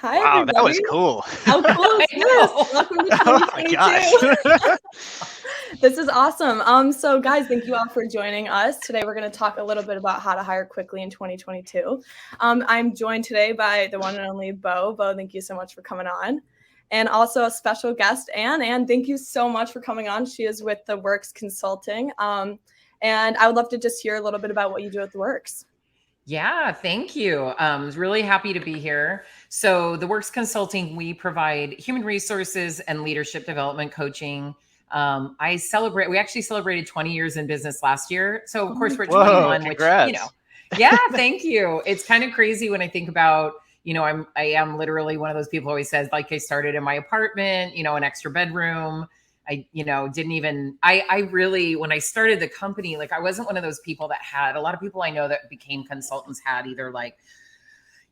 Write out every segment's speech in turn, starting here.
Hi, Wow, that was everybody. cool. How cool is I this? know. Welcome to Oh my gosh. 2022. This is awesome. So guys, thank you all for joining us. Today, we're going to talk a little bit about how to hire quickly in 2022. I'm joined today by the one and only Bo. Bo, thank you so much for coming on. And also a special guest, Anne. Anne, thank you so much for coming on. She is with the Works Consulting. And I would love to just hear a little bit about what you do at the Works. Yeah, thank you. Really happy to be here. So, the Works Consulting, we provide human resources and leadership development coaching. We actually celebrated 20 years in business last year. So, of course, we're at Whoa, 21, which, congrats. yeah, thank you. It's kind of crazy when I think about, I am literally one of those people who always says, like, I started in my apartment, an extra bedroom. I really, when I started the company, like I wasn't one of those people that had a lot of people I know that became consultants had either like,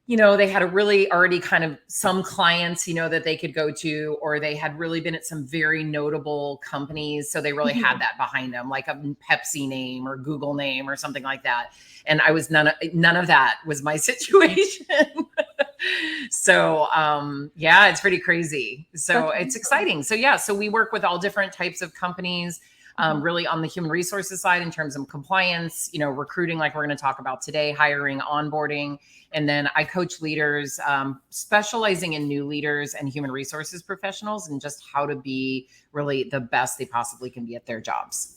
they had a really already kind of some clients, that they could go to, or they had really been at some very notable companies. So they really had that behind them, like a Pepsi name or Google name or something like that. And I was none of that was my situation. So yeah, it's pretty crazy. So it's exciting. So yeah, so we work with all different types of companies, really on the human resources side in terms of compliance, recruiting, like we're going to talk about today, hiring, onboarding. And then I coach leaders, specializing in new leaders and human resources professionals and just how to be really the best they possibly can be at their jobs.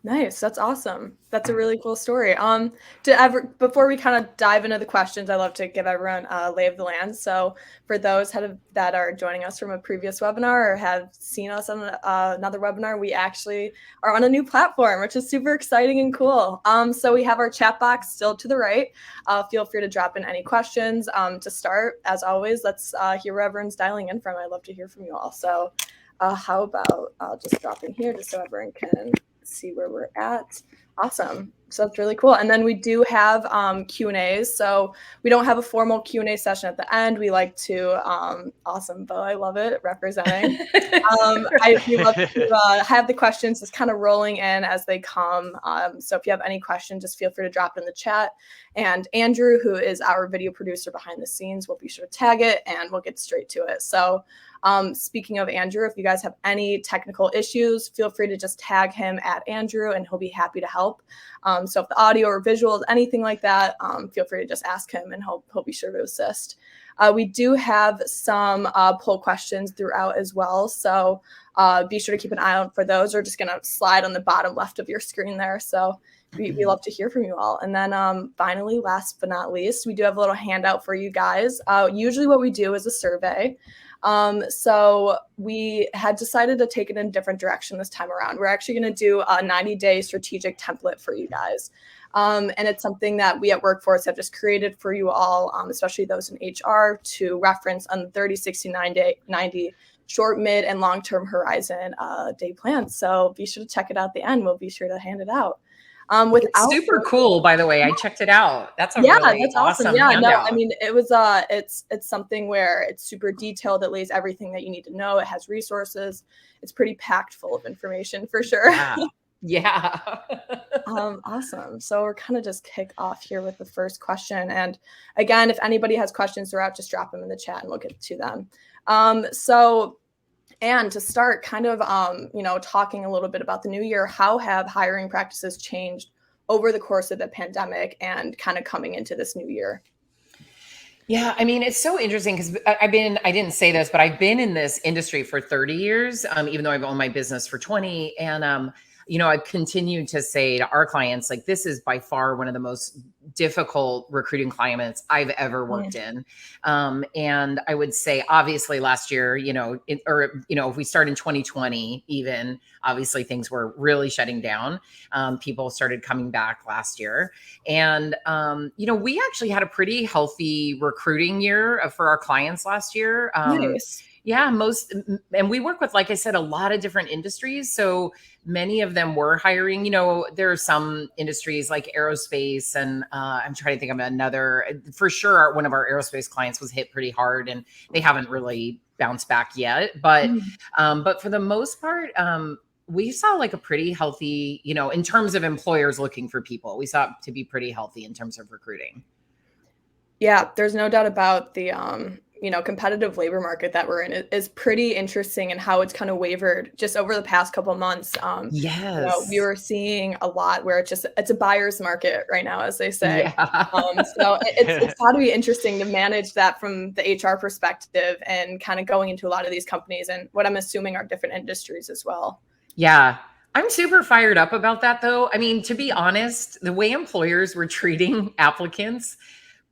Nice. That's awesome. That's a really cool story. Before we kind of dive into the questions, I love to give everyone a lay of the land. So for those that are joining us from a previous webinar or have seen us on another webinar, we actually are on a new platform, which is super exciting and cool. So we have our chat box still to the right. Feel free to drop in any questions. To start, as always, let's hear where everyone's dialing in from. I'd love to hear from you all. So how about I'll just drop in here just so everyone can see where we're at. Awesome. So that's really cool. And then we do have Q&As. So we don't have a formal Q&A session at the end. We like to, awesome, Bo, I love it, representing. We love to have the questions just kind of rolling in as they come. So if you have any questions, just feel free to drop it in the chat. And Andrew, who is our video producer behind the scenes, will be sure to tag it and we'll get straight to it. So speaking of Andrew, if you guys have any technical issues, feel free to just tag him at Andrew and he'll be happy to help. So if the audio or visuals, anything like that, feel free to just ask him and he'll be sure to assist. We do have some poll questions throughout as well. So be sure to keep an eye out for those. We're just going to slide on the bottom left of your screen there. So we love to hear from you all. And then finally, last but not least, we do have a little handout for you guys. Usually what we do is a survey. So we had decided to take it in a different direction this time around. We're actually going to do a 90-day strategic template for you guys. And it's something that we at Workforce have just created for you all, especially those in HR, to reference on the 30, 60, 90 short, mid, and long-term horizon day plans. So be sure to check it out at the end. We'll be sure to hand it out. It's super cool, by the way. I checked it out. That's really that's awesome. Yeah, handout. no, I mean, it was it's something where it's super detailed. It lays everything that you need to know. It has resources. It's pretty packed full of information for sure. Yeah. Awesome. So we're kind of just kick off here with the first question. And again, if anybody has questions throughout, just drop them in the chat and we'll get to them. And to start kind of, talking a little bit about the new year, how have hiring practices changed over the course of the pandemic and kind of coming into this new year? Yeah, I mean, it's so interesting because I didn't say this, but I've been in this industry for 30 years, even though I've owned my business for 20. And, I've continued to say to our clients, like, this is by far one of the most difficult recruiting climates I've ever worked in. And I would say, obviously, last year, if we start in 2020, even obviously things were really shutting down. People started coming back last year. And, we actually had a pretty healthy recruiting year for our clients last year. Nice. Yeah, and we work with, like I said, a lot of different industries. So many of them were hiring. There are some industries like aerospace, and I'm trying to think of another. For sure, one of our aerospace clients was hit pretty hard, and they haven't really bounced back yet. But for the most part, we saw like a pretty healthy, in terms of employers looking for people, we saw it to be pretty healthy in terms of recruiting. Yeah, there's no doubt about the competitive labor market that we're in is pretty interesting, and how it's kind of wavered just over the past couple of months. We Yes. were seeing a lot where it's a buyer's market right now, as they say. Yeah. So it's got to be interesting to manage that from the HR perspective, and kind of going into a lot of these companies and what I'm assuming are different industries as well. Yeah. I'm super fired up about that though. I mean, to be honest, the way employers were treating applicants,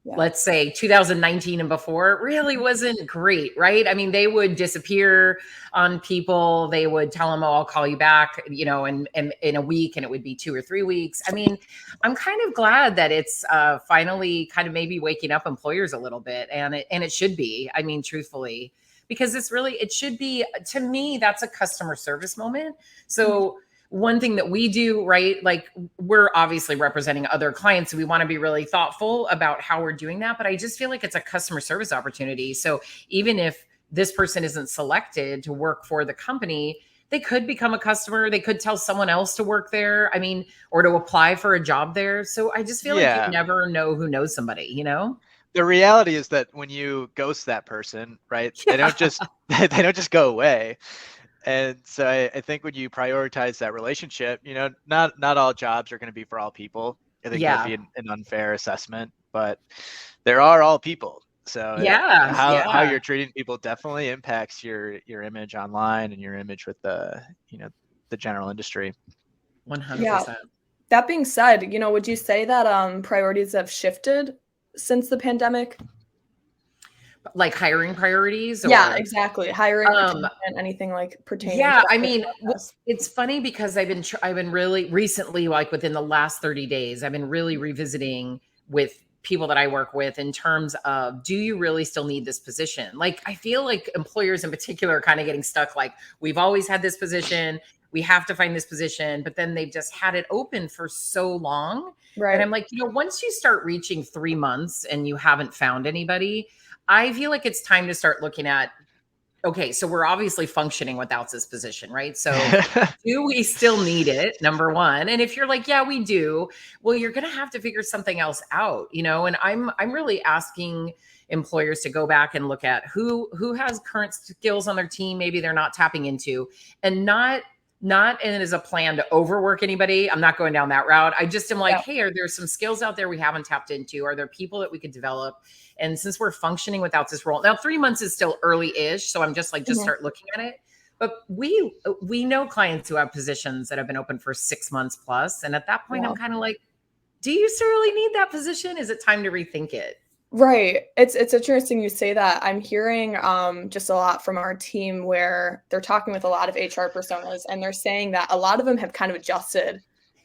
Yeah. let's say 2019 and before, really wasn't great, right? I mean, they would disappear on people. They would tell them, "Oh, I'll call you back," in a week, and it would be 2 or 3 weeks. I mean, I'm kind of glad that it's finally kind of maybe waking up employers a little bit, and it should be. I mean, truthfully, because it should be, to me, that's a customer service moment. So one thing that we do, right? Like, we're obviously representing other clients, so we want to be really thoughtful about how we're doing that. But I just feel like it's a customer service opportunity. So even if this person isn't selected to work for the company, they could become a customer. They could tell someone else to work there. I mean, or to apply for a job there. So I just feel like you Yeah. never know who knows somebody, you know? The reality is that when you ghost that person, right, they don't Yeah. just go away. And so I think when you prioritize that relationship, not all jobs are going to be for all people. I think that'd Yeah. be an unfair assessment, but there are all people. So Yeah. how Yeah. you're treating people definitely impacts your image online and your image with the general industry. 100%. That being said, would you say that priorities have shifted since the pandemic? Like hiring priorities, Yeah, or exactly. Hiring, retention, anything like pertaining to yeah, I that mean, process. it's funny because I've been really recently, like within the last 30 days, I've been really revisiting with people that I work with in terms of, do you really still need this position? Like, I feel like employers in particular are kind of getting stuck. Like, we've always had this position, we have to find this position, but then they've just had it open for so long. And Right. I'm like, once you start reaching 3 months and you haven't found anybody, I feel like it's time to start looking at, okay, so we're obviously functioning without this position, right? So do we still need it? Number one. And if you're like, yeah, we do, well, you're going to have to figure something else out, and I'm really asking employers to go back and look at who has current skills on their team, maybe they're not tapping into, and not in as a plan to overwork anybody. I'm not going down that route. I just am like, hey, are there some skills out there we haven't tapped into? Are there people that we could develop? And since we're functioning without this role, now 3 months is still early-ish, so I'm just like, just start looking at it. But we know clients who have positions that have been open for 6 months plus, and at that point, I'm kind of like, do you still really need that position? Is it time to rethink it? Right. It's interesting you say that. I'm hearing just a lot from our team where they're talking with a lot of HR personas, and they're saying that a lot of them have kind of adjusted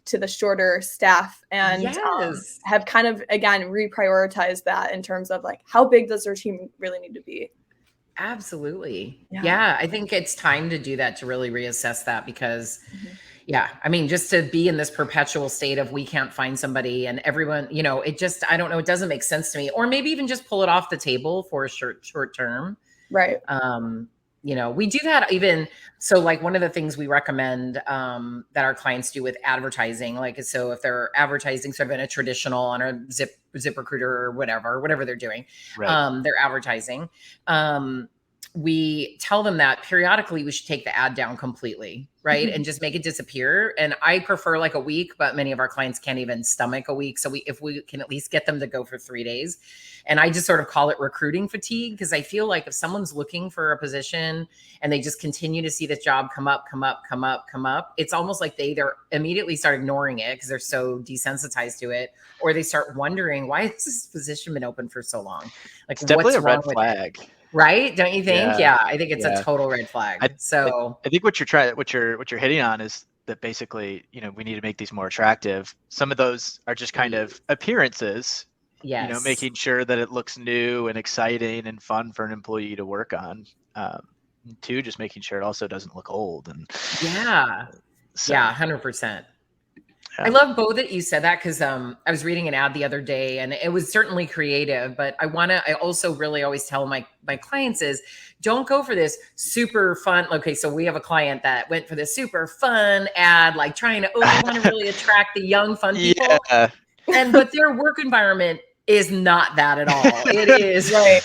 to the shorter staff, and Yes. have kind of, again, reprioritized that in terms of like, how big does their team really need to be? Absolutely. Yeah. Yeah, I think it's time to do that, to really reassess that, because yeah, I mean, just to be in this perpetual state of we can't find somebody and everyone, it just, I don't know, it doesn't make sense to me. Or maybe even just pull it off the table for a short term. Right. We do that even. So like one of the things we recommend that our clients do with advertising, like, so if they're advertising sort of in a traditional, on a ZipRecruiter or whatever they're doing, Right. they're advertising. We tell them that periodically we should take the ad down completely, right? And just make it disappear. And I prefer like a week, but many of our clients can't even stomach a week. So if we can at least get them to go for 3 days. And I just sort of call it recruiting fatigue, because I feel like if someone's looking for a position and they just continue to see this job come up, it's almost like they either immediately start ignoring it because they're so desensitized to it, or they start wondering, why has this position been open for so long? Like, It's definitely what's a red wrong with flag. it? Right? Don't you think? Yeah, I think it's a Yeah. total red flag. I think what you're hitting on is that basically, we need to make these more attractive. Some of those are just kind of appearances, Yes. making sure that it looks new and exciting and fun for an employee to work on. Two, just making sure it also doesn't look old. And yeah, 100%. I Yeah. love both that you said that, because I was reading an ad the other day and it was certainly creative, but I also really always tell my clients is, don't go for this super fun. Okay, so we have a client that went for this super fun ad, like trying to, we want to really attract the young fun people. Yeah. But their work environment is not that at all. It is Right.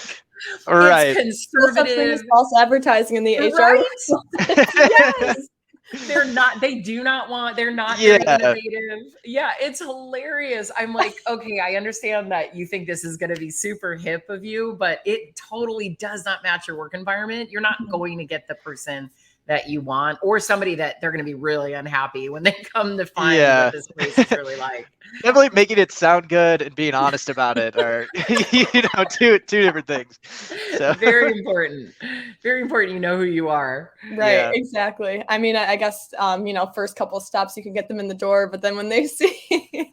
Right. It's No such thing as conservative. false advertising in the HR Right? world. Yes. They're not they're not very Yeah. innovative. Yeah, it's hilarious. I'm like, okay, I understand that you think this is going to be super hip of you, but it totally does not match your work environment. You're not Mhm. going to get the person that you want, or somebody that they're going to be really unhappy when they come to find what Yeah. this place is really like. Definitely making it sound good and being honest about it are, two different things. So, Very important. Very important you know who you are. Right, yeah. exactly. I mean, I guess, first couple steps you can get them in the door, but then when they see it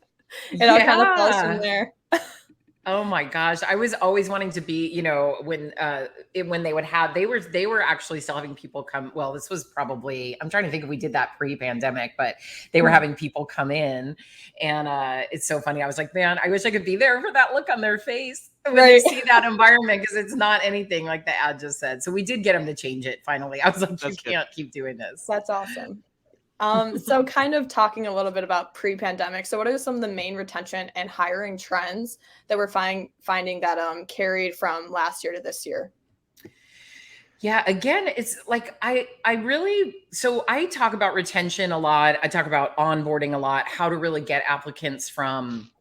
all kind of falls from Yeah. there. Oh my gosh. I was always wanting to be, when they would have they were actually still having people come. Well, this was probably, I'm trying to think if we did that pre-pandemic, but they were Mhm. having people come in, and it's so funny. I was like, man, I wish I could be there for that look on their face when they Right. see that environment, because it's not anything like the ad just said. So we did get them to change it finally. I was like, you That's good. can't keep doing this. That's awesome. So kind of talking a little bit about pre-pandemic. So what are some of the main retention and hiring trends that we're finding that carried from last year to this year? Yeah, again, it's like I really, so I talk about retention a lot. I talk about onboarding a lot, how to really get applicants from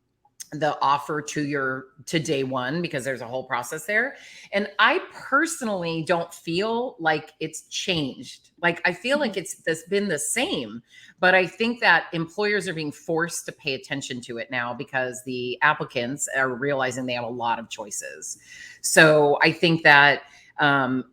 the offer to day one, because there's a whole process there. And I personally don't feel like it's changed. Like I feel like Mhm. it's been the same, but I think that employers are being forced to pay attention to it now because the applicants are realizing they have a lot of choices. So I think that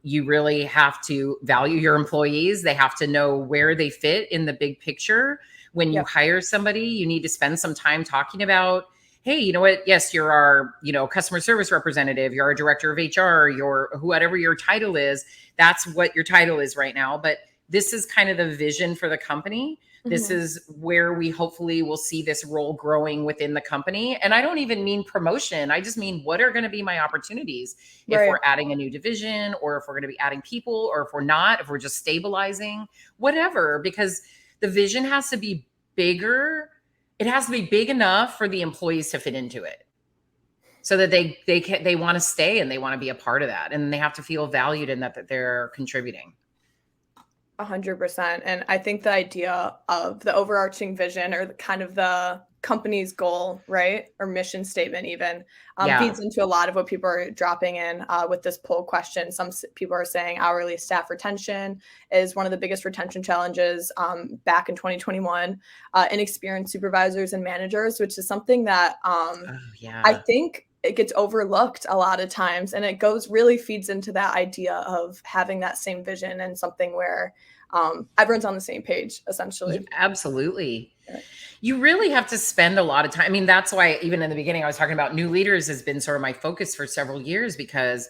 you really have to value your employees. They have to know where they fit in the big picture. When you Yep. hire somebody, you need to spend some time talking about, hey, you know what? Yes, you're our, customer service representative, you're our director of HR, you're whatever your title is. That's what your title is right now. But this is kind of the vision for the company. This Mhm. is where we hopefully will see this role growing within the company. And I don't even mean promotion. I just mean, what are going to be my opportunities if Right. we're adding a new division, or if we're going to be adding people, or if we're not, if we're just stabilizing, whatever, because the vision has to be bigger. It has to be big enough for the employees to fit into it, so that they want to stay and they want to be a part of that, and they have to feel valued and that they're contributing. 100%. And I think the idea of the overarching vision or the kind of the company's goal, right? Or mission statement, even Yeah. feeds into a lot of what people are dropping in with this poll question. People are saying hourly staff retention is one of the biggest retention challenges back in 2021. Inexperienced supervisors and managers, which is something that Oh I yeah. think it gets overlooked a lot of times, and it really feeds into that idea of having that same vision and something where everyone's on the same page, Yeah, essentially. absolutely. Yeah. You really have to spend a lot of time. I mean, that's why even in the beginning I was talking about new leaders has been sort of my focus for several years, because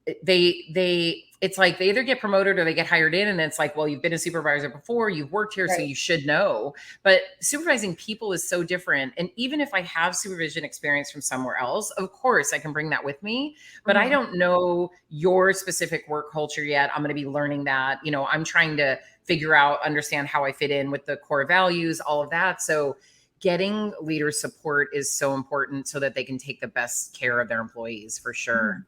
it's like they either get promoted or they get hired in, and it's like, well, you've been a supervisor before, you've worked here, so Right. you should know. But supervising people is so different, and even if I have supervision experience from somewhere else, of course I can bring that with me, but I Mhm. don't know your specific work culture yet. I'm going to be learning that. I'm trying to understand how I fit in with the core values, all of that. So getting leader support is so important so that they can take the best care of their employees, for sure. Mhm.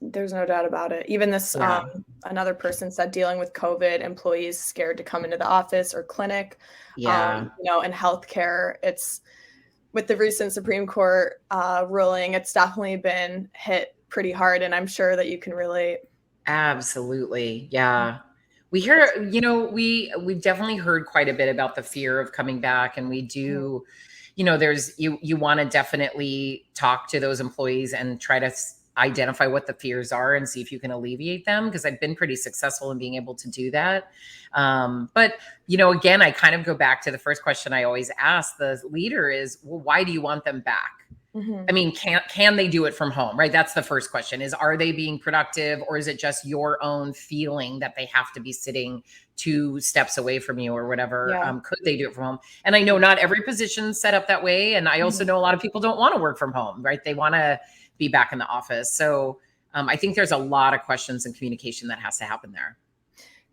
There's no doubt about it. Even this, Yeah. another person said dealing with COVID, employees scared to come into the office or clinic, Yeah. in healthcare. It's with the recent Supreme Court ruling, it's definitely been hit pretty hard, and I'm sure that you can relate. Absolutely. Yeah. We It's hear, we've definitely heard quite a bit about the fear of coming back, and we Mhm. do, there's you want to definitely talk to those employees and try to identify what the fears are and see if you can alleviate them, because I've been pretty successful in being able to do that. But again, I kind of go back to the first question I always ask the leader is, well, why do you want them back? I Mhm. mean, can they do it from home? Right. That's the first question, is, are they being productive, or is it just your own feeling that they have to be sitting 2 steps away from you or whatever? Yeah. Could they do it from home? And I know not every position's set up that way. And I also Mhm. know a lot of people don't want to work from home, right? They want to be back in the office. So I think there's a lot of questions and communication that has to happen there.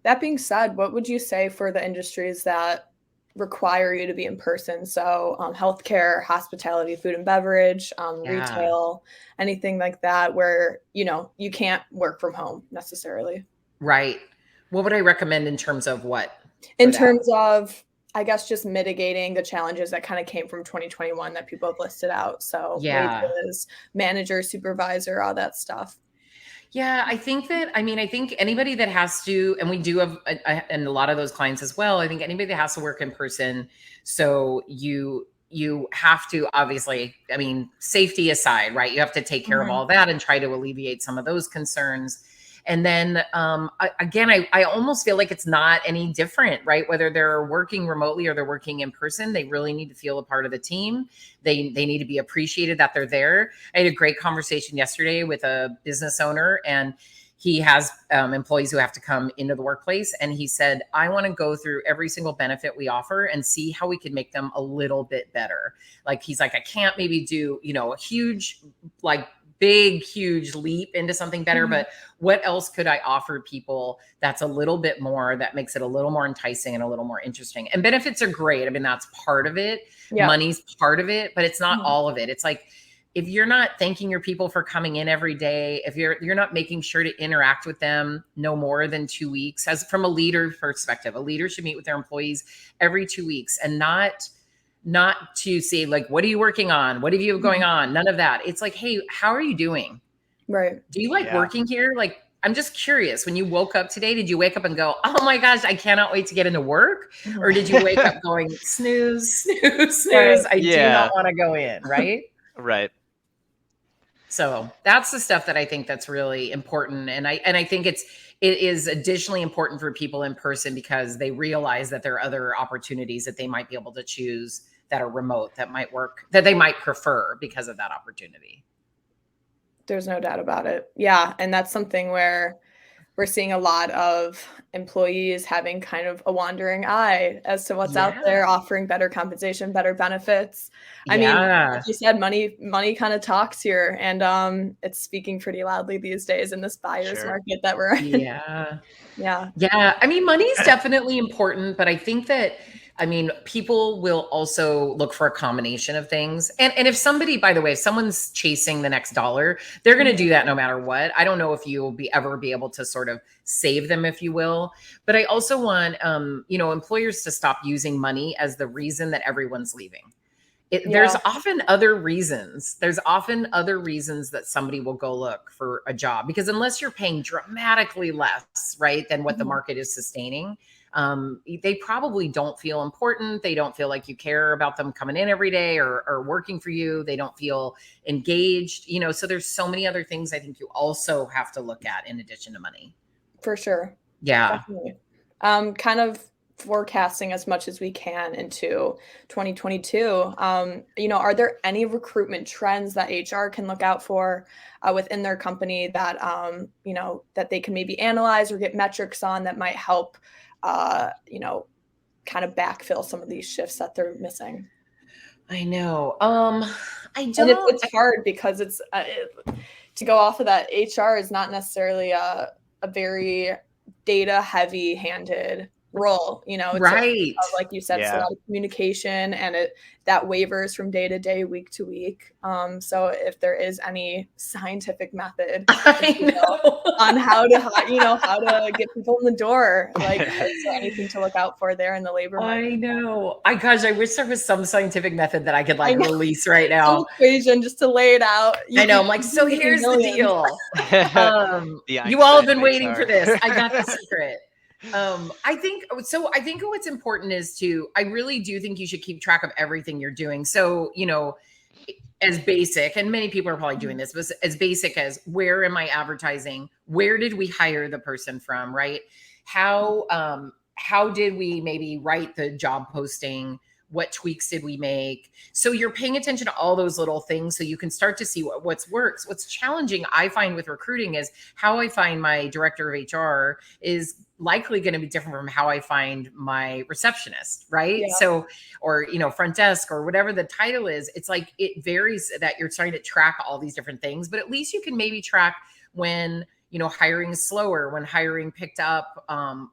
That being said, what would you say for the industries that require you to be in person. So healthcare, hospitality, food and beverage, retail, anything like that where, you can't work from home necessarily. Right. What would I recommend in terms of what? In terms of, I guess, just mitigating the challenges that kind of came from 2021 that people have listed out. So wages, manager, supervisor, all that stuff. Yeah, I think anybody that has to, and we do have, and a lot of those clients as well, I think anybody that has to work in person, so you have to, obviously, safety aside, right? You have to take care of all that and try to alleviate some of those concerns. And then I almost feel like it's not any different, right? Whether they're working remotely or they're working in person, they really need to feel a part of the team. They need to be appreciated that they're there. I had a great conversation yesterday with a business owner, and he has employees who have to come into the workplace. And he said, I want to go through every single benefit we offer and see how we can make them a little bit better. Like, he's like, I can't maybe do, a huge, huge leap into something better, but what else could I offer people that's a little bit more, that makes it a little more enticing and a little more interesting? And benefits are great. That's part of it. Yeah. Money's part of it, but it's not all of it. It's like, if you're not thanking your people for coming in every day, if you're not making sure to interact with them no more than 2 weeks, as from a leader perspective, a leader should meet with their employees every 2 weeks, and not to say, like, what are you working on? What have you going on? None of that. It's like, hey, how are you doing? Right. Do you like working here? Like, I'm just curious, when you woke up today, did you wake up and go, oh my gosh, I cannot wait to get into work? Or did you wake up going, snooze, snooze, snooze? I do not want to go in, right? Right. So that's the stuff that I think that's really important. And I think it is additionally important for people in person, because they realize that there are other opportunities that they might be able to choose that are remote, that might work, that they might prefer because of that opportunity. There's no doubt about it. Yeah. And that's something where we're seeing a lot of employees having kind of a wandering eye as to what's out there, offering better compensation, better benefits. I mean, like you said, money kind of talks here, and it's speaking pretty loudly these days in this buyer's market that we're in. Yeah. Yeah. Money is definitely important, but I think that, people will also look for a combination of things. And if somebody, by the way, if someone's chasing the next dollar, they're going to do that no matter what. I don't know if you'll ever be able to sort of save them, if you will. But I also want, employers to stop using money as the reason that everyone's leaving. There's often other reasons. There's often other reasons that somebody will go look for a job, because unless you're paying dramatically less, right, than what the market is sustaining, they probably don't feel important. They don't feel like you care about them coming in every day or working for you. They don't feel engaged, so there's so many other things I think you also have to look at in addition to money. For sure. Yeah. Definitely. Kind of forecasting as much as we can into 2022. Are there any recruitment trends that HR can look out for within their company that, that they can maybe analyze or get metrics on that might help, kind of backfill some of these shifts that they're missing? I know. I don't. And it's hard because it's to go off of that. HR is not necessarily a very data heavy handed role, it's right. Like you said, it's a lot of communication, and that wavers from day to day, week to week. So if there is any scientific method on how to get people in the door, like, is there anything to look out for there in the labor market? I know. I wish there was some scientific method that I could release right now. Some equation just to lay it out. I know. I'm like, so here's the deal. You all have been waiting for this. I got the secret. I think what's important is I really do think you should keep track of everything you're doing. So, as basic, and many people are probably doing this, but as basic as, where am I advertising? Where did we hire the person from? Right? How did we maybe write the job posting? What tweaks did we make? So you're paying attention to all those little things so you can start to see what works. What's challenging, I find, with recruiting is how I find my director of HR is likely going to be different from how I find my receptionist, right? Yeah. So, or, front desk, or whatever the title is, it's like, it varies that you're trying to track all these different things, but at least you can maybe track when hiring slower when hiring picked up,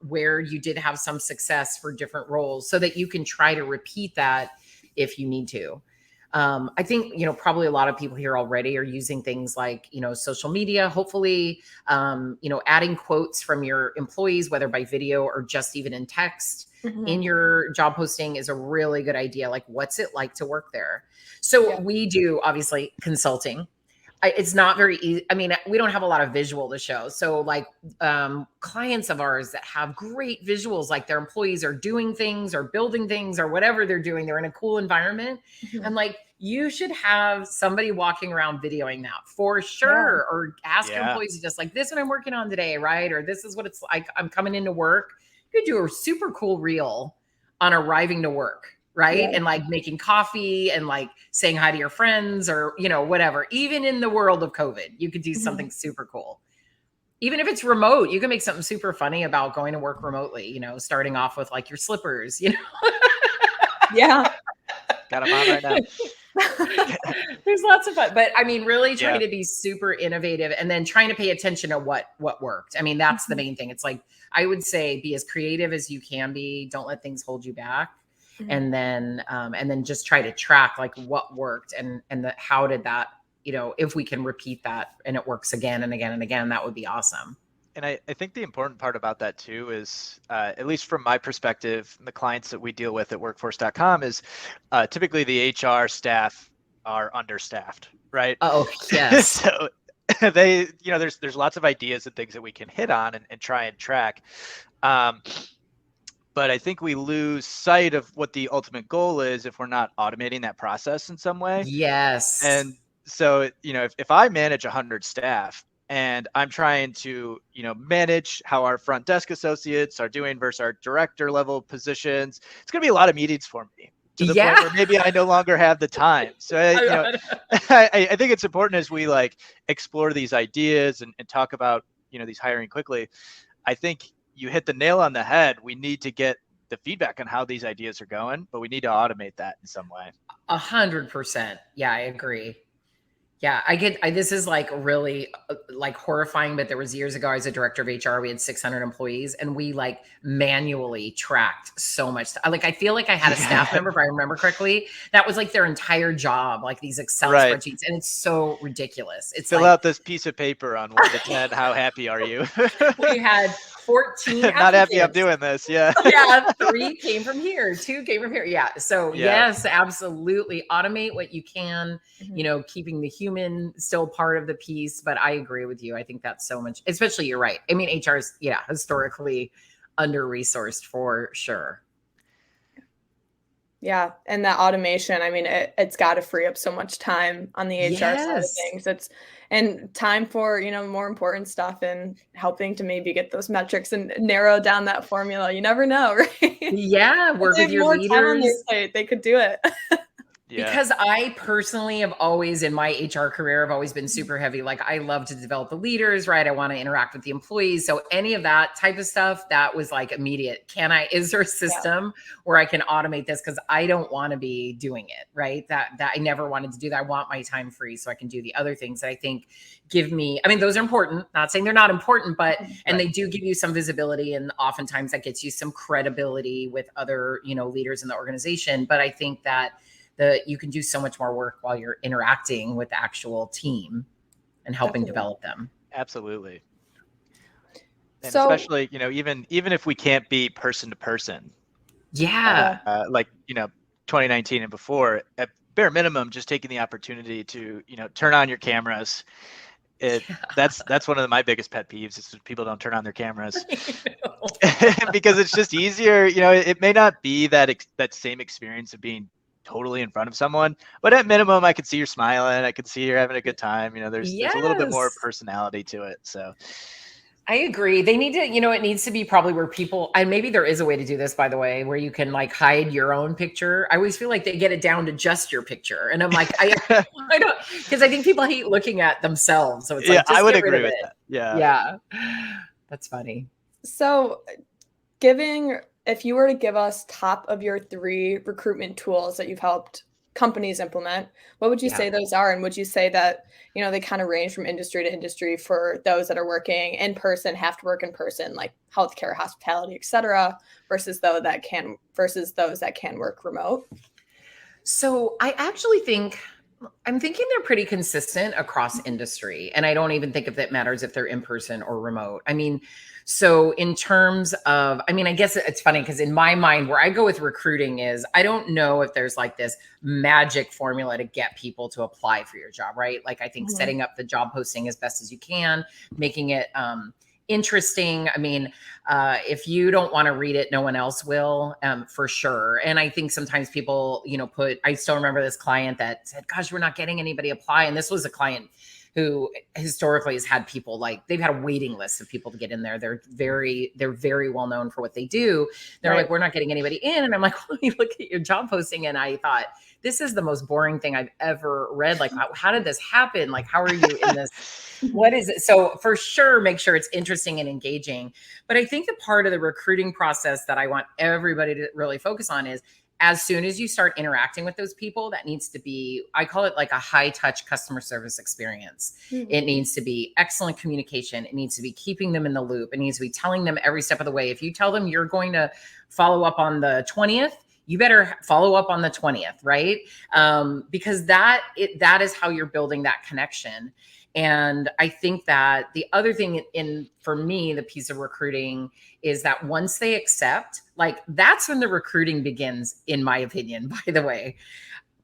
where you did have some success for different roles, so that you can try to repeat that if you need to. I think, probably a lot of people here already are using things like, social media, hopefully, adding quotes from your employees, whether by video or just even in text in your job posting is a really good idea. Like, what's it like to work there? So we do obviously consulting. It's not very easy. I mean, we don't have a lot of visual to show. So like clients of ours that have great visuals, like their employees are doing things or building things or whatever they're doing, they're in a cool environment. And like, you should have somebody walking around videoing that for sure. Or ask your employees just like, this is what I'm working on today, right? Or this is what it's like, I'm coming into work. You could do a super cool reel on arriving to work. Right. And like making coffee and like saying hi to your friends or, whatever. Even in the world of COVID, you could do something super cool. Even if it's remote, you can make something super funny about going to work remotely, starting off with like your slippers, Yeah. Got them on right now. There's lots of fun, but I mean, really trying to be super innovative and then trying to pay attention to what worked. I mean, that's the main thing. It's like, I would say be as creative as you can be. Don't let things hold you back. And then just try to track like what worked and how did that, if we can repeat that and it works again and again and again, that would be awesome. And I think the important part about that too is, at least from my perspective, the clients that we deal with at workforce.com is typically the HR staff are understaffed, right? Oh, yes. So they, there's lots of ideas and things that we can hit on and try and track. But I think we lose sight of what the ultimate goal is if we're not automating that process in some way. Yes. And so, if I manage 100 staff and I'm trying to, manage how our front desk associates are doing versus our director level positions, it's going to be a lot of meetings for me to the point where maybe I no longer have the time. So, I think it's important as we like explore these ideas and talk about, these hiring quickly. I think you hit the nail on the head. We need to get the feedback on how these ideas are going, but we need to automate that in some way. 100%. Yeah, I agree. Yeah, this is like really like horrifying, but there was years ago, I was a director of HR. We had 600 employees and we like manually tracked so much. Like, I feel like I had a staff member, if I remember correctly, that was like their entire job, like these Excel spreadsheets. And it's so ridiculous. It's fill out this piece of paper on 1 to 10. How happy are you? We had 14 not happy I'm doing this. Yeah. 3 came from here, 2 came from here. Yeah. So yes, absolutely. Automate what you can, keeping the human still part of the piece. But I agree with you. I think that's so much, especially you're right. I mean, HR is historically under-resourced for sure. Yeah. And that automation, I mean, it's got to free up so much time on the HR side of things. And time for, more important stuff and helping to maybe get those metrics and narrow down that formula. You never know, right? Yeah. Work with your leaders. Time on their plate, they could do it. Because I personally have always, in my HR career, I've always been super heavy. Like, I love to develop the leaders, right? I want to interact with the employees. So any of that type of stuff, that was like immediate. Is there a system where I can automate this? Because I don't want to be doing it, right? That I never wanted to do that. I want my time free so I can do the other things that I think give me, I mean, those are important. Not saying they're not important, but, and they do give you some visibility. And oftentimes that gets you some credibility with other, leaders in the organization. But I think that you can do so much more work while you're interacting with the actual team and helping develop them. Absolutely. And so, especially, even if we can't be person to person. Yeah. Like, 2019 and before, at bare minimum, just taking the opportunity to, turn on your cameras. That's one of my biggest pet peeves is people don't turn on their cameras because it's just easier. It may not be that same experience of being totally in front of someone, but at minimum I could see you're smiling, I could see you're having a good time. There's a little bit more personality to it. So I agree. They need to, it needs to be probably where people, and maybe there is a way to do this, by the way, where you can like hide your own picture. I always feel like they get it down to just your picture. And I'm like, I don't, because I think people hate looking at themselves. So it's like, just I would get rid agree of with it. that. Yeah. Yeah. That's funny. So if you were to give us top of your 3 recruitment tools that you've helped companies implement. What would you say those are? And would you say that, they kind of range from industry to industry for those that are working in person, have to work in person, like healthcare, hospitality, et cetera, versus those that can work remote? So I actually think I'm thinking they're pretty consistent across industry. And I don't even think if it matters if they're in person or remote. I mean, so in terms of, I guess it's funny because in my mind, where I go with recruiting is I don't know if there's like this magic formula to get people to apply for your job, right? Like I think setting up the job posting as best as you can, making it interesting. If you don't want to read it, no one else will, for sure. And I think sometimes people, I still remember this client that said, gosh, we're not getting anybody apply. And this was a client who historically has had people they've had a waiting list of people to get in there. They're very well known for what they do. They're like, we're not getting anybody in. And I'm like, well, you look at your job posting. And I thought, this is the most boring thing I've ever read. Like, how did this happen? Like, how are you in this? What is it? So for sure, make sure it's interesting and engaging. But I think the part of the recruiting process that I want everybody to really focus on is as soon as you start interacting with those people, that needs to be, I call it like a high touch customer service experience. It needs to be excellent communication. It needs to be keeping them in the loop. It needs to be telling them every step of the way. If you tell them you're going to follow up on the 20th, you better follow up on the 20th, right? Because that is how you're building that connection. And I think that the other thing for me, the piece of recruiting is that once they accept, like that's when the recruiting begins, in my opinion, by the way.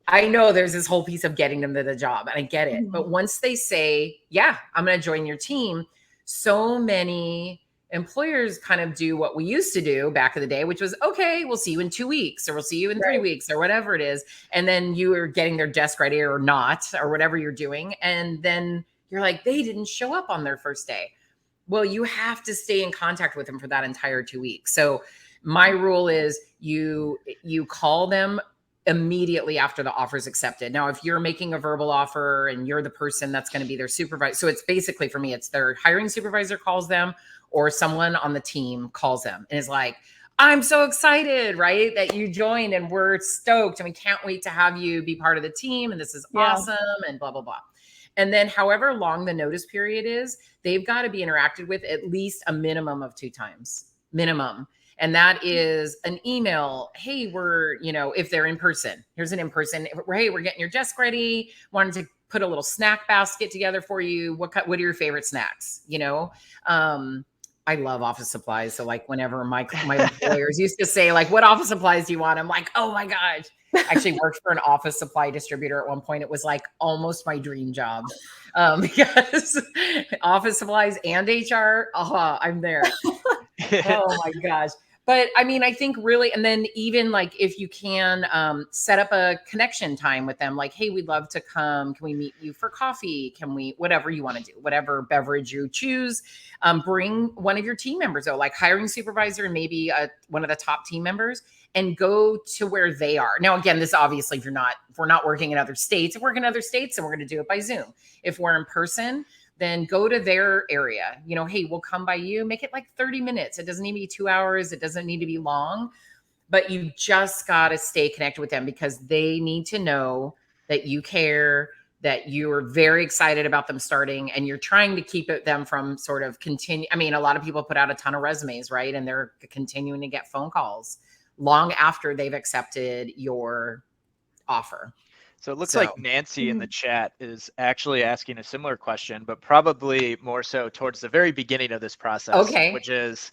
I know there's this whole piece of getting them to the job and I get it. But once they say, yeah, I'm going to join your team, so many employers kind of do what we used to do back in the day, which was, okay, we'll see you in 2 weeks or we'll see you in 3 weeks or whatever it is. And then you are getting their desk ready or not, or whatever you're doing. And then you're like, they didn't show up on their first day. Well, you have to stay in contact with them for that entire 2 weeks. So my rule is you call them immediately after the offer is accepted. Now, if you're making a verbal offer and you're the person that's going to be their supervisor, so it's basically for me, it's their hiring supervisor calls them or someone on the team calls them and is like, I'm so excited, right, that you joined and we're stoked and we can't wait to have you be part of the team and this is awesome and blah, blah, blah. And then however long the notice period is, they've got to be interacted with at least a minimum of 2 times, minimum. And that is an email. Hey, if they're in person, here's an in-person. Hey, we're getting your desk ready. Wanted to put a little snack basket together for you. What are your favorite snacks? I love office supplies. So like whenever my employers used to say like, what office supplies do you want? I'm like, oh my gosh. I actually worked for an office supply distributor at one point. It was like almost my dream job because office supplies and HR, I'm there. Oh my gosh. But I think really, and then even like if you can set up a connection time with them, like, hey, we'd love to come. Can we meet you for coffee? Can we, whatever you want to do, whatever beverage you choose, bring one of your team members, like hiring supervisor and maybe one of the top team members, and go to where they are. Now, again, this obviously, if we're not working in other states, if we're in other states, then we're going to do it by Zoom. If we're in person, then go to their area. Hey, we'll come by you, make it like 30 minutes. It doesn't need to be 2 hours. It doesn't need to be long, but you just got to stay connected with them because they need to know that you care, that you are very excited about them starting and you're trying to keep them from sort of continue. A lot of people put out a ton of resumes, right? And they're continuing to get phone calls long after they've accepted your offer. So it looks like Nancy in the chat is actually asking a similar question, but probably more so towards the very beginning of this process, which is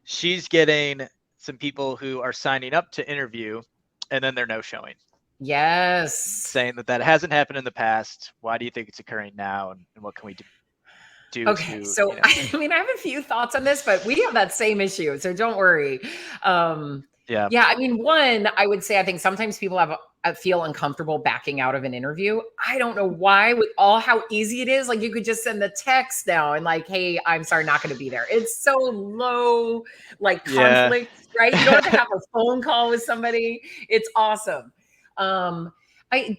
she's getting some people who are signing up to interview and then they're no showing. Yes. Saying that hasn't happened in the past. Why do you think it's occurring now? And what can we do? Okay. So, I have a few thoughts on this, but we have that same issue. So don't worry. Yeah. One, I would say, I think sometimes people feel uncomfortable backing out of an interview. I don't know why, with all how easy it is. Like you could just send the text now and like, hey, I'm sorry, not going to be there. It's so low, like conflict, right? You don't have to have a phone call with somebody. It's awesome. So I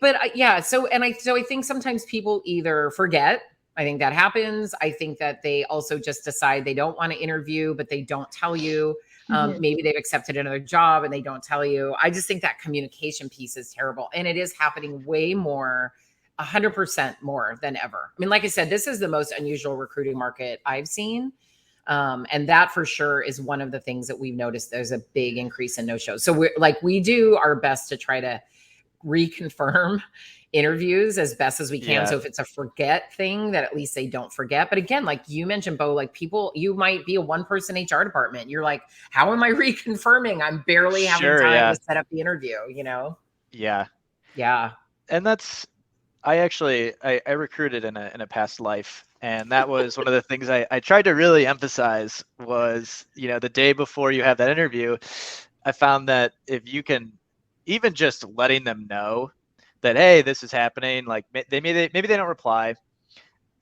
think sometimes people either forget. I think that happens. I think that they also just decide they don't want to interview, but they don't tell you. Mhm. Maybe they've accepted another job and they don't tell you. I just think that communication piece is terrible. And it is happening way more, 100% more than ever. I mean, like I said, this is the most unusual recruiting market I've seen. And that for sure is one of the things that we've noticed. There's a big increase in no-shows. So we do our best to try to reconfirm interviews as best as we can. Yeah. So if it's a forget thing, that at least they don't forget. But again, like you mentioned, Bo, like people, you might be a one-person HR department. You're like, how am I reconfirming? I'm barely having Sure, time yeah. to set up the interview, Yeah. Yeah. And that's, I recruited in a past life, and that was one of the things I tried to really emphasize was, the day before you have that interview, I found that if you can, even just letting them know that, hey, this is happening, like maybe they don't reply,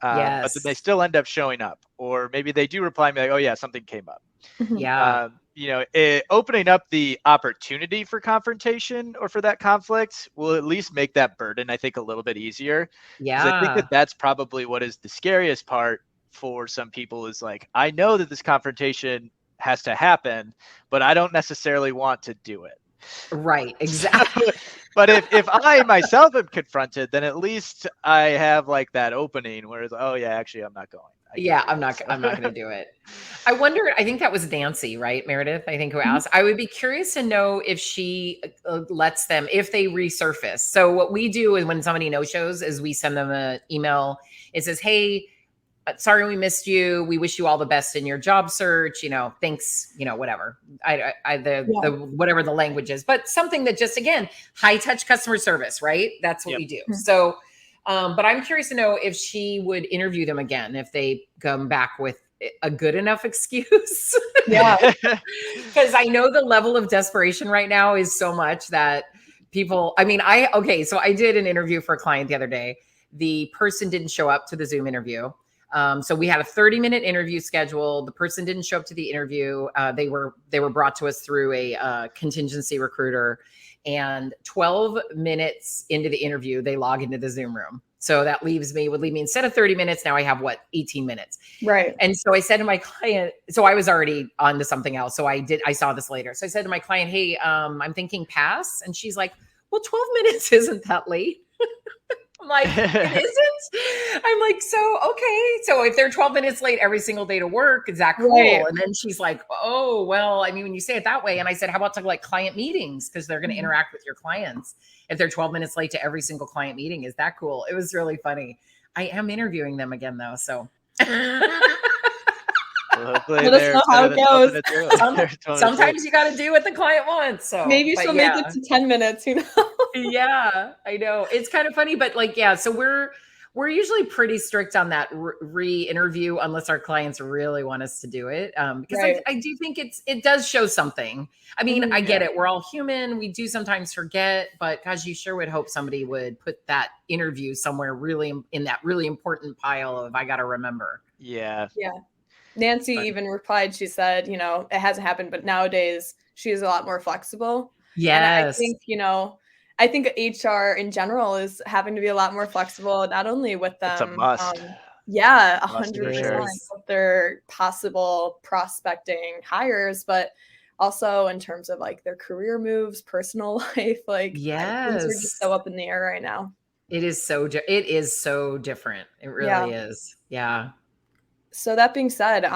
but then they Yes. still end up showing up, or maybe they do reply and be like, oh yeah, something came up. Mhm. Yeah. Opening up the opportunity for confrontation or for that conflict will at least make that burden, I think, a little bit easier. Because I think that Yeah. that's probably what is the scariest part for some people is like, I know that this confrontation has to happen, but I don't necessarily want to do it. Right. So, Exactly. but if I myself am confronted, then at least I have like that opening where it's, oh yeah, actually I'm not going. I can't Yeah, do I'm that. not going to do it. I wonder, I think that was Nancy, right, Meredith? I think who Mhm. asked. I would be curious to know if she lets them, if they resurface. So what we do is when somebody no shows is we send them an email. It says, hey, sorry we missed you. We wish you all the best in your job search. Thanks. Whatever. The Yeah. whatever the language is, but something that just again high touch customer service, right? That's what Yep. we do. Mhm. So, but I'm curious to know if she would interview them again if they come back with a good enough excuse. Yeah. Because I know the level of desperation right now is so much that people. I mean, so I did an interview for a client the other day. The person didn't show up to the Zoom interview. So we had a 30-minute interview scheduled. The person didn't show up to the interview. They were brought to us through a contingency recruiter. And 12 minutes into the interview, they log into the Zoom room. So that would leave me instead of 30 minutes. Now I have 18 minutes. Right. And so I said to my client, so I was already on to something else. So I saw this later. So I said to my client, hey, I'm thinking pass. And she's like, well, 12 minutes isn't that late. I'm like, it isn't? I'm like, so, okay. So if they're 12 minutes late every single day to work, is that cool? Right. And then she's like, oh, well, I mean, when you say it that way, and I said, how about to like client meetings? Because they're going to Mhm. interact with your clients. If they're 12 minutes late to every single client meeting, is that cool? It was really funny. I am interviewing them again though. So Well, hopefully Let us know they're how better it than 12 goes. minutes early. They're 12 minutes late. sometimes you got to do what the client wants. So, Maybe but she'll make it yeah. to 10 minutes, Yeah, I know. It's kind of funny, but like, yeah, so we're usually pretty strict on that re-interview unless our clients really want us to do it. Because Right. I do think it does show something. I mean, Mhm. I get Yeah. it. We're all human. We do sometimes forget, but gosh, you sure would hope somebody would put that interview somewhere really in that really important pile of I got to remember. Yeah. Yeah. Nancy But even replied, she said, it hasn't happened, but nowadays she is a lot more flexible. And Yes. I think HR in general is having to be a lot more flexible, not only with it's a them, must. yeah, Must It for 100% sure. is. with their possible prospecting hires, but also in terms of like their career moves, personal life, things are just Yes. so up in the air right now. It is so different. It Yeah. really is. Yeah. So that being said,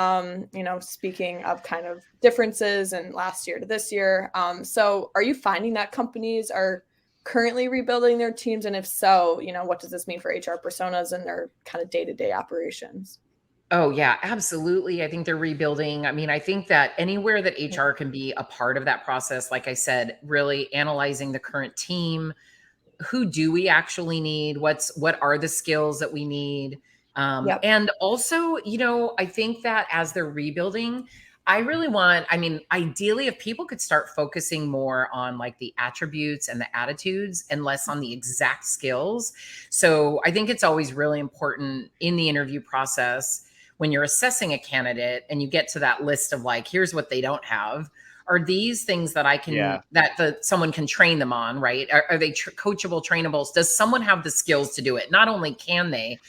speaking of kind of differences in last year to this year, so are you finding that companies are currently rebuilding their teams? And if so, what does this mean for HR personas and their kind of day-to-day operations? Oh, yeah, absolutely. I think they're rebuilding. I mean, I think that anywhere that HR can be a part of that process, like I said, really analyzing the current team, who do we actually need? What are the skills that we need? Yep. And also, I think that as they're rebuilding, I mean, ideally, if people could start focusing more on like the attributes and the attitudes and less on the exact skills. So I think it's always really important in the interview process when you're assessing a candidate and you get to that list of like, here's what they don't have. Are these things that Yeah. someone can train them on, right? Are they coachable, trainables? Does someone have the skills to do it? Not only can they,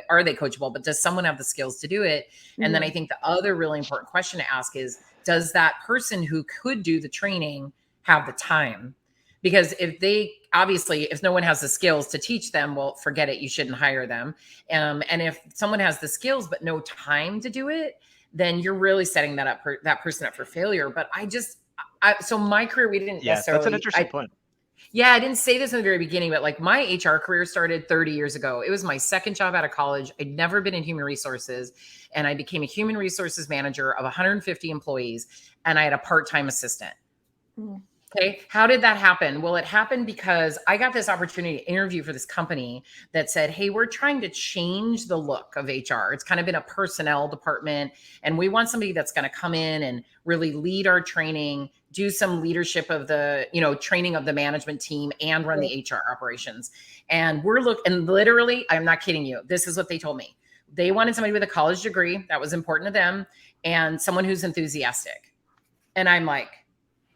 are they coachable, but does someone have the skills to do it? And then I think the other really important question to ask is, does that person who could do the training have the time? Because if no one has the skills to teach them, well, forget it. You shouldn't hire them. And if someone has the skills, but no time to do it, then you're really setting that person up for failure. But so my career, we didn't necessarily. That's an interesting point. Yeah, I didn't say this in the very beginning, but like my HR career started 30 years ago. It was my second job out of college. I'd never been in human resources, and I became a human resources manager of 150 employees, and I had a part-time assistant. Mm. Okay. How did that happen? Well, it happened because I got this opportunity to interview for this company that said, hey, we're trying to change the look of HR. It's kind of been a personnel department, and we want somebody that's going to come in and really lead our training, do some leadership of the, training of the management team, and run the HR operations. And and literally, I'm not kidding you. This is what they told me. They wanted somebody with a college degree. That was important to them, and someone who's enthusiastic. And I'm like,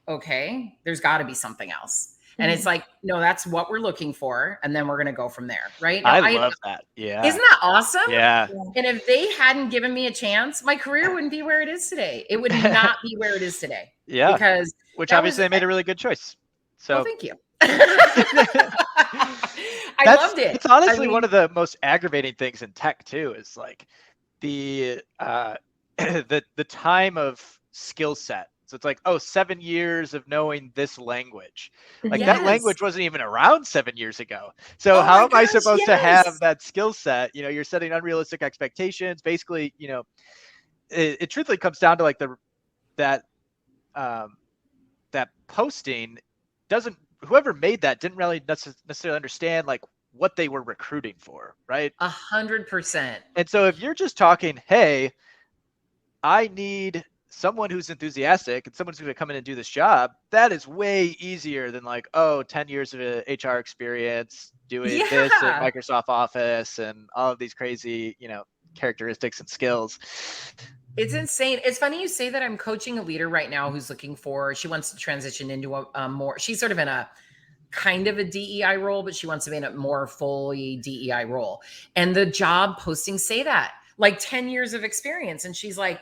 okay, there's got to be something else. And it's like, no, that's what we're looking for. And then we're going to go from there. Right. Now, I love that. Yeah. Isn't that awesome? Yeah. And if they hadn't given me a chance, my career wouldn't be where it is today. It would not be where it is today. Yeah. Which obviously they made a really good choice. So well, thank you. I loved it. It's honestly one of the most aggravating things in tech too, is like the time of skill set. So it's like, 7 years of knowing this language. Like that language wasn't even around 7 years ago. So how am I supposed to have that skill set? You're setting unrealistic expectations. Basically, it truthfully comes down to like that posting whoever made that didn't really necessarily understand like what they were recruiting for, right? 100%. And so if you're just talking, hey, I need someone who's enthusiastic and someone who's going to come in and do this job, that is way easier than like, 10 years of HR experience doing this at Microsoft Office and all of these crazy, characteristics and skills. It's insane. It's funny you say that. I'm coaching a leader right now who's she wants to transition into a more, she's sort of in a kind of a DEI role, but she wants to be in a more fully DEI role. And the job postings say that, like 10 years of experience. And she's like,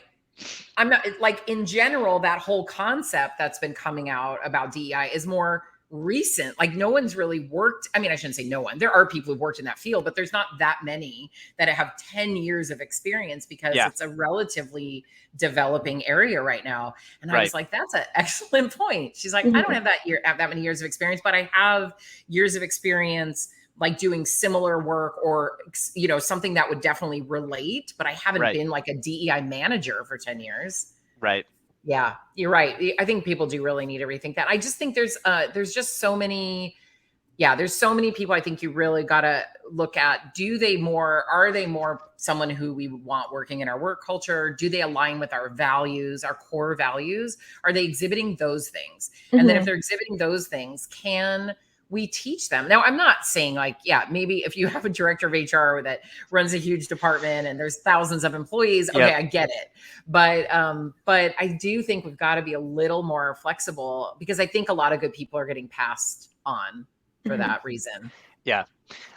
I'm not, like, in general, that whole concept that's been coming out about DEI is more recent. Like no one's really worked. I mean, I shouldn't say no one. There are people who've worked in that field, but there's not that many that have 10 years of experience because it's a relatively developing area right now. And I was like, that's an excellent point. She's like, I don't have that many years of experience, but I have years of experience like doing similar work or, something that would definitely relate, but I haven't been like a DEI manager for 10 years. Right. Yeah, you're right. I think people do really need to rethink that. I just think there's just so many, there's so many people I think you really got to look at. Are they more someone who we want working in our work culture? Do they align with our values, our core values? Are they exhibiting those things? And then if they're exhibiting those things, can we teach them? Now, I'm not saying like, maybe if you have a director of HR that runs a huge department and there's thousands of employees, okay, I get it. But I do think we've got to be a little more flexible because I think a lot of good people are getting passed on for that reason. Yeah.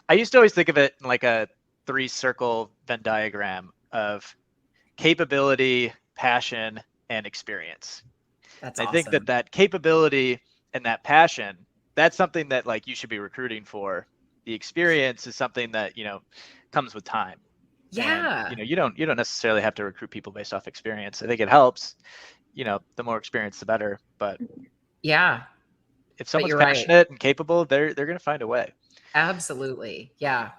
I used to always think of it in like a 3-circle Venn diagram of capability, passion, and experience. That's awesome. I think that capability and that passion, that's something that like you should be recruiting for. The experience is something that, comes with time. Yeah. And, you don't necessarily have to recruit people based off experience. I think it helps, the more experience, the better. But if someone's passionate and capable, they're going to find a way. Absolutely. Yeah.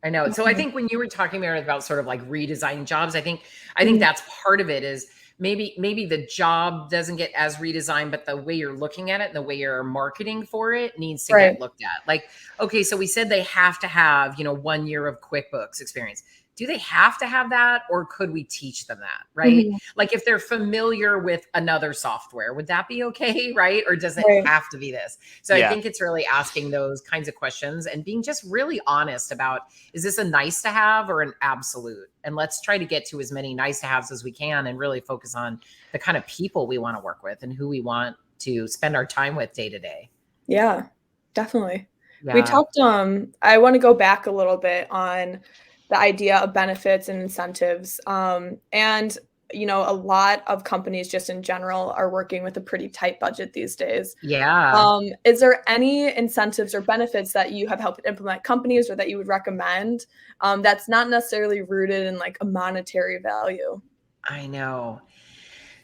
I know. So I think when you were talking, Meredith, about sort of like redesigning jobs, I think that's part of it is maybe the job doesn't get as redesigned, but the way you're looking at it and the way you're marketing for it needs to get looked at. Like, okay, so we said they have to have, 1 year of QuickBooks experience. Do they have to have that, or could we teach them that? Right. Like if they're familiar with another software, would that be okay? Right. Or does it have to be this? So I think it's really asking those kinds of questions and being just really honest about, is this a nice to have or an absolute? And let's try to get to as many nice to haves as we can and really focus on the kind of people we want to work with and who we want to spend our time with day to day. Yeah, definitely. Yeah. We talked, I want to go back a little bit on the idea of benefits and incentives. And a lot of companies just in general are working with a pretty tight budget these days. Yeah. Is there any incentives or benefits that you have helped implement companies or that you would recommend that's not necessarily rooted in like a monetary value? I know.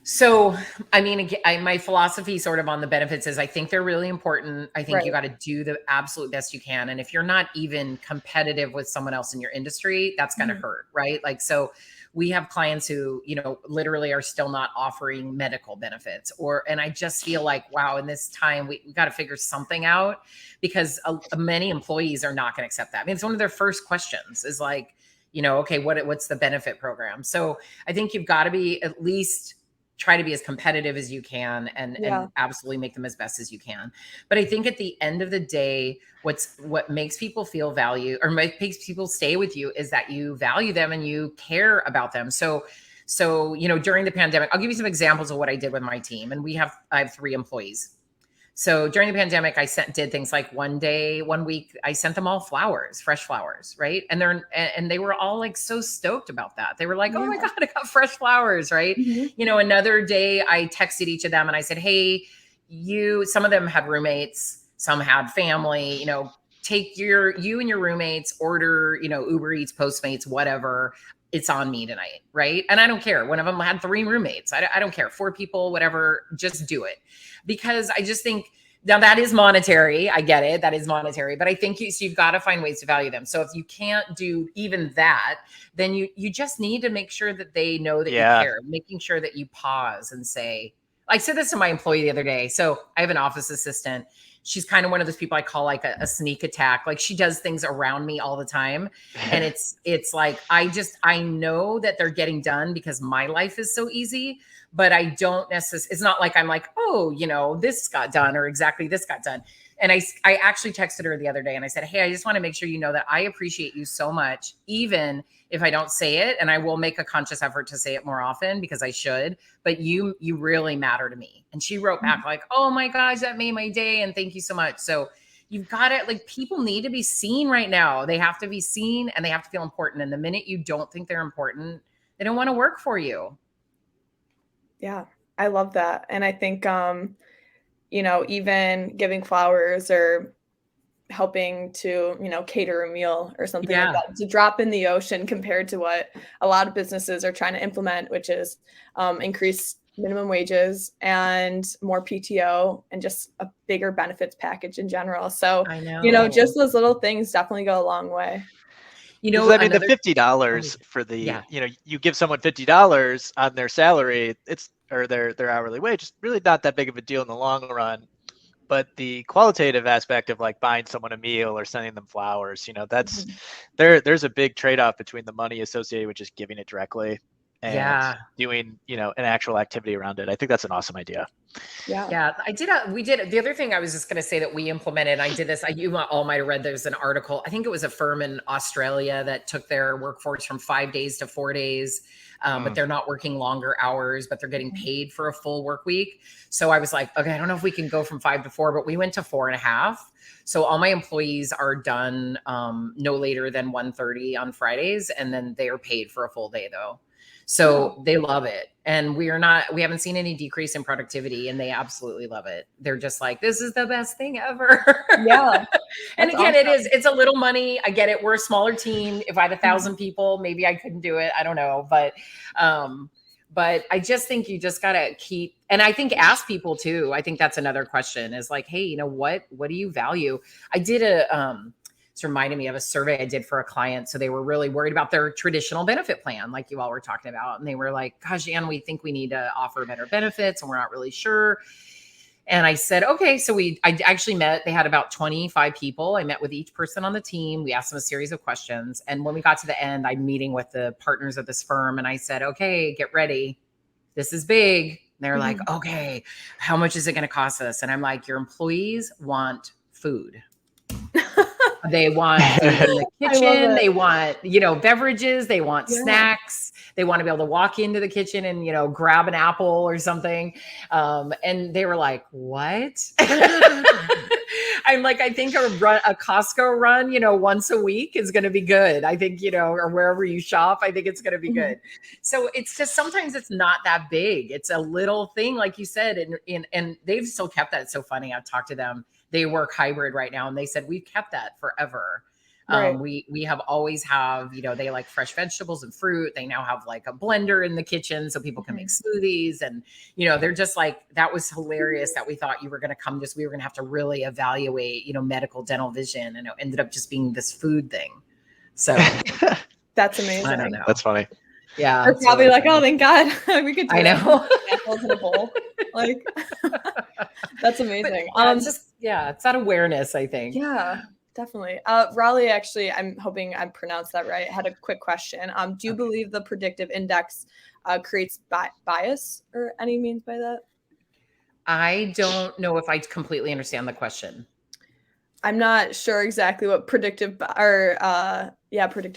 So, I mean, my philosophy sort of on the benefits is I think they're really important. I think you Right. got to do the absolute best you can. And if you're not even competitive with someone else in your industry, that's going to Mhm. hurt, right? Like, so we have clients who, literally are still not offering medical benefits and I just feel like, wow, in this time, we got to figure something out because many employees are not going to accept that. I mean, it's one of their first questions is like, okay, what's the benefit program? So I think you've got to be at least try to be as competitive as you can and Yeah. absolutely make them as best as you can. But I think at the end of the day, what makes people feel value or makes people stay with you is that you value them and you care about them. So during the pandemic, I'll give you some examples of what I did with my team. And I have 3 employees. So during the pandemic, did things like one week, I sent them all flowers, fresh flowers, right? And they were all like so stoked about that. They were like, "Oh my Yeah. God, I got fresh flowers," right? Mhm. Another day I texted each of them and I said, "Hey, some of them had roommates, some had family, take you and your roommates, order, Uber Eats, Postmates, whatever. It's on me tonight, right?" And I don't care. One of them had 3 roommates. I don't care. 4 people, whatever, just do it. Because I just think now that is monetary. I get it. That is monetary. But I think you've got to find ways to value them. So if you can't do even that, then you just need to make sure that they know that you Yeah. care, making sure that you pause and say, I said this to my employee the other day. So I have an office assistant. She's kind of one of those people I call like a sneak attack. Like she does things around me all the time. And it's like, I know that they're getting done because my life is so easy, but I don't necessarily, it's not like I'm like, oh, this got done or exactly this got done. And I actually texted her the other day and I said, "Hey, I just want to make sure you know that I appreciate you so much, even if I don't say it, and I will make a conscious effort to say it more often because I should, but you really matter to me." And she wrote back like, "Oh my gosh, that made my day. And thank you so much." So you've got it. Like people need to be seen right now. They have to be seen and they have to feel important. And the minute you don't think they're important, they don't want to work for you. Yeah, I love that. And I think, even giving flowers or helping to, cater a meal or something like Yeah, that. It's a drop in the ocean compared to what a lot of businesses are trying to implement, which is increase minimum wages and more PTO and just a bigger benefits package in general. So, I know. just those little things definitely go a long way. Because I mean, the Another, $50 for the, yeah. you give someone $50 on their salary, or their hourly wage, it's really not that big of a deal in the long run. But the qualitative aspect of like buying someone a meal or sending them flowers, that's Mhm. there's a big trade-off between the money associated with just giving it directly and Yeah. doing, an actual activity around it. I think that's an awesome idea. Yeah. Yeah, we did. The other thing I was just going to say that we implemented, I did this, you all might have read, there's an article. I think it was a firm in Australia that took their workforce from 5 days to 4 days. But Mm. they're not working longer hours, but they're getting Mhm. paid for a full work week. So I was like, okay, I don't know if we can go from 5 to 4, but we went to 4.5. So all my employees are done no later than 1:30 on Fridays. And then they are paid for a full day though. Oh, So they love it. And we haven't seen any decrease in productivity and they absolutely love it. They're just like, this is the best thing ever. yeah. And That's again, awesome. it's a little money. I get it. We're a smaller team. If I had Mhm. 1,000 people, maybe I couldn't do it. I don't know. But I just think you just got to keep, and I think ask people too. I think that's another question is like, hey, what do you value? I did it's reminding me of a survey I did for a client. So they were really worried about their traditional benefit plan, like you all were talking about. And they were like, gosh, Jan, we think we need to offer better benefits and we're not really sure. And I said, okay. So I actually they had about 25 people. I met with each person on the team. We asked them a series of questions. And when we got to the end, I'm meeting with the partners of this firm. And I said, okay, get ready. This is big. And they're like, Mhm. okay, how much is it going to cost us? And I'm like, your employees want food. They want food in the I love kitchen. it. They want, beverages. They want Yeah. snacks. They want to be able to walk into the kitchen and, grab an apple or something. And they were like, what? I'm like, I think a Costco run, once a week is going to be good. I think, or wherever you shop, I think it's going to be good. So it's just, sometimes it's not that big. It's a little thing, like you said, and they've still kept that. It's so funny. I've talked to them. They work hybrid right now. And they said, we've kept that forever. Right. We have always have, they like fresh vegetables and fruit. They now have like a blender in the kitchen so people can make smoothies. And, they're just like, that was hilarious that we thought you were going to come we were going to have to really evaluate, medical, dental, vision. And it ended up just being this food thing. So that's amazing. I don't know. That's funny. Yeah. They're probably like, oh, thank God. We could do I know. apples in a bowl. Like, that's amazing. It's that awareness, I think. Yeah. Definitely. Raleigh, actually, I'm hoping I pronounced that right. Had a quick question. Do you believe the predictive index creates bias or any means by that? I don't know if I completely understand the question. I'm not sure exactly what predictive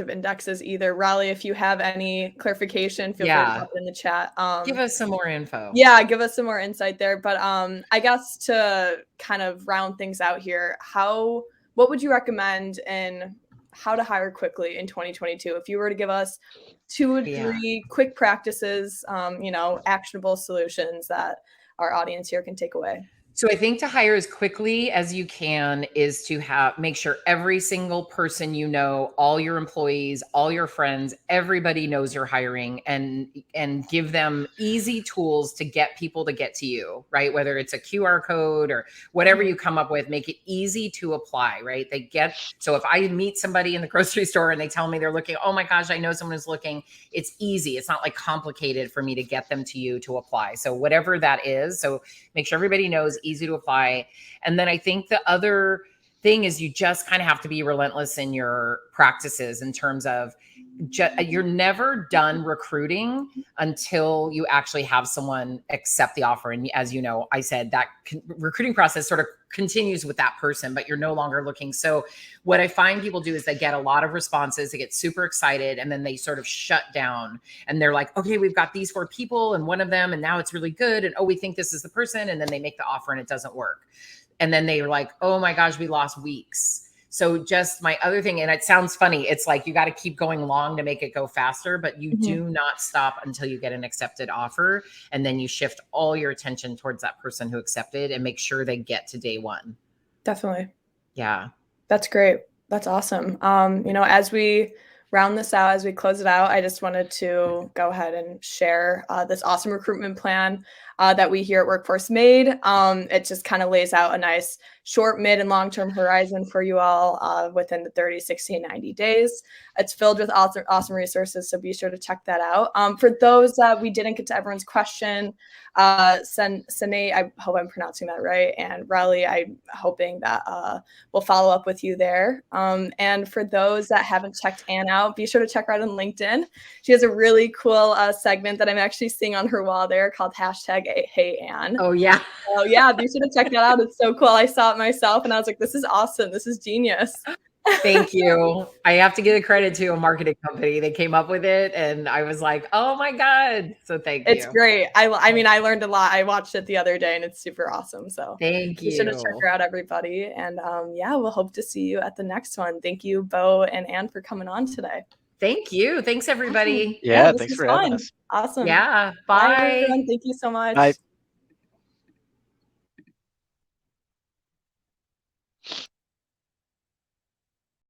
index is either. Raleigh, if you have any clarification, feel free to pop it in the chat. Give us some more info. Yeah, give us some more insight there. But I guess to kind of round things out here, what would you recommend in how to hire quickly in 2022? If you were to give us 2 or 3 quick practices, actionable solutions that our audience here can take away. So I think to hire as quickly as you can is to make sure every single person all your employees, all your friends, everybody knows you're hiring, and give them easy tools to get people to get to you, right? Whether it's a QR code or whatever you come up with, make it easy to apply, right? So if I meet somebody in the grocery store and they tell me they're looking, oh my gosh, I know someone is looking, it's easy. It's not like complicated for me to get them to you to apply. So whatever that is, so make sure everybody knows, easy to apply. And then I think the other thing is you just kind of have to be relentless in your practices in terms of you're never done recruiting until you actually have someone accept the offer. And as you know, I said that recruiting process sort of continues with that person, but you're no longer looking. So what I find people do is they get a lot of responses, they get super excited, and then they sort of shut down and they're like, okay, we've got these 4 people and one of them, and now it's really good. And oh, we think this is the person. And then they make the offer and it doesn't work. And then they're like, oh my gosh, we lost weeks. So just my other thing, and it sounds funny, it's like you got to keep going long to make it go faster, but you do not stop until you get an accepted offer. And then you shift all your attention towards that person who accepted and make sure they get to day 1. Definitely. Yeah. That's great. That's awesome. As we round this out, as we close it out, I just wanted to go ahead and share this awesome recruitment plan that we here at Workforce made. It just kind of lays out a nice short, mid, and long-term horizon for you all within the 30, 60, and 90 days. It's filled with awesome resources, so be sure to check that out. For those that we didn't get to everyone's question, Sine, I hope I'm pronouncing that right, and Raleigh, I'm hoping that we'll follow up with you there. And for those that haven't checked Anne out, be sure to check her out on LinkedIn. She has a really cool segment that I'm actually seeing on her wall there called #HeyAnne. Oh, yeah. Oh, yeah, be sure to check that out. It's so cool. I saw it myself, and I was like, this is awesome. This is genius. Thank you. I have to give the credit to a marketing company. They came up with it, and I was like, oh, my God. So thank you. It's great. I mean, I learned a lot. I watched it the other day, and it's super awesome. So thank you. Be sure to check her out, everybody. And we'll hope to see you at the next one. Thank you, Bo and Anne, for coming on today. Thank you. Thanks, everybody. Yeah, thanks for having us. Awesome. Yeah. Bye, Bye. everyone. Thank you so much. Bye.